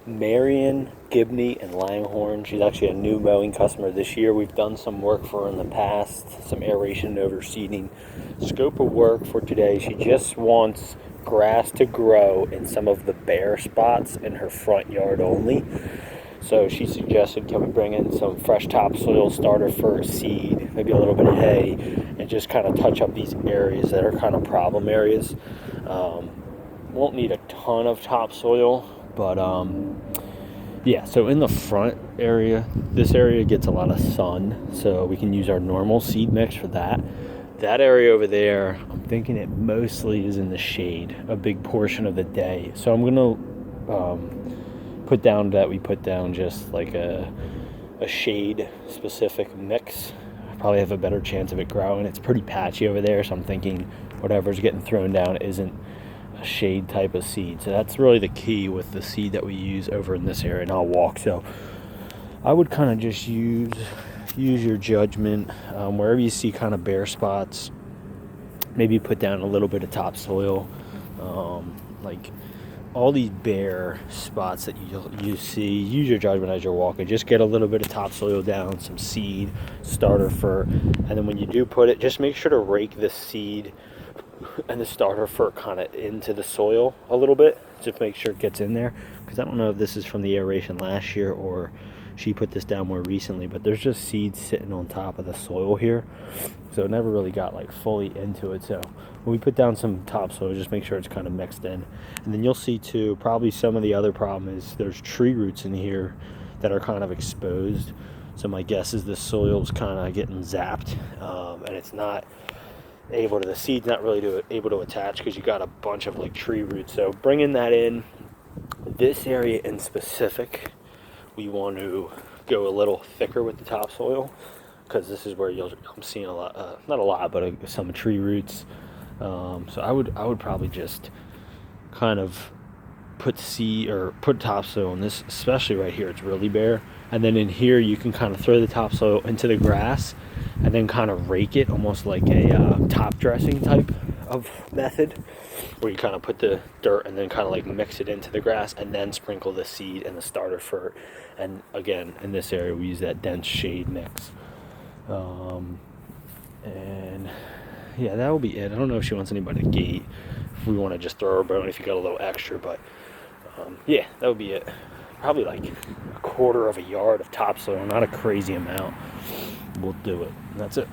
Marian, Gibney, and Langhorne. She's actually a new mowing customer this year. We've done some work for her in the past, some aeration and overseeding. Scope of work for today, she just wants grass to grow in some of the bare spots in her front yard only. So she suggested, can we bring in some fresh topsoil, starter for seed, maybe a little bit of hay, and just kind of touch up these areas that are kind of problem areas. Won't need a ton of topsoil, but yeah, so in the front area, this area gets a lot of sun, so we can use our normal seed mix for that. That area over there, I'm thinking it mostly is in the shade a big portion of the day. So I'm gonna put down just like a shade specific mix. I probably have a better chance of it growing. It's pretty patchy over there, so I'm thinking whatever's getting thrown down isn't a shade type of seed. So that's really the key with the seed that we use over in this area, and I'll walk. So I would kind of just use your judgment. Wherever you see kind of bare spots, maybe put down a little bit of topsoil. Like all these bare spots that you see, use your judgment as you're walking. Just get a little bit of topsoil down, some seed, starter fur, and then when you do put it, just make sure to rake the seed and the starter fur kind of into the soil a little bit, just make sure it gets in there, because I don't know if this is from the aeration last year or she put this down more recently, but there's just seeds sitting on top of the soil here, so it never really got like fully into it. So when we put down some topsoil, just make sure it's kind of mixed in. And then you'll see too, probably some of the other problem is there's tree roots in here that are kind of exposed. So my guess is the soil's kind of getting zapped, and it's not able to, the seed's not really able to attach because you got a bunch of like tree roots. So bringing that in, this area in specific, we want to go a little thicker with the topsoil, because this is where I'm seeing a lot, not a lot, but some tree roots. So I would probably just kind of put topsoil in this, especially right here. It's really bare, and then in here you can kind of throw the topsoil into the grass and then kind of rake it, almost like a top dressing type of method, where you kind of put the dirt and then kind of like mix it into the grass and then sprinkle the seed and the starter fur. And again, in this area we use that dense shade mix. And yeah, that will be it. I don't know if she wants anybody to gate, if we want to just throw her a bone if you got a little extra, but yeah, that would be it. Probably like a quarter of a yard of topsoil, not a crazy amount. We'll do it. And that's it.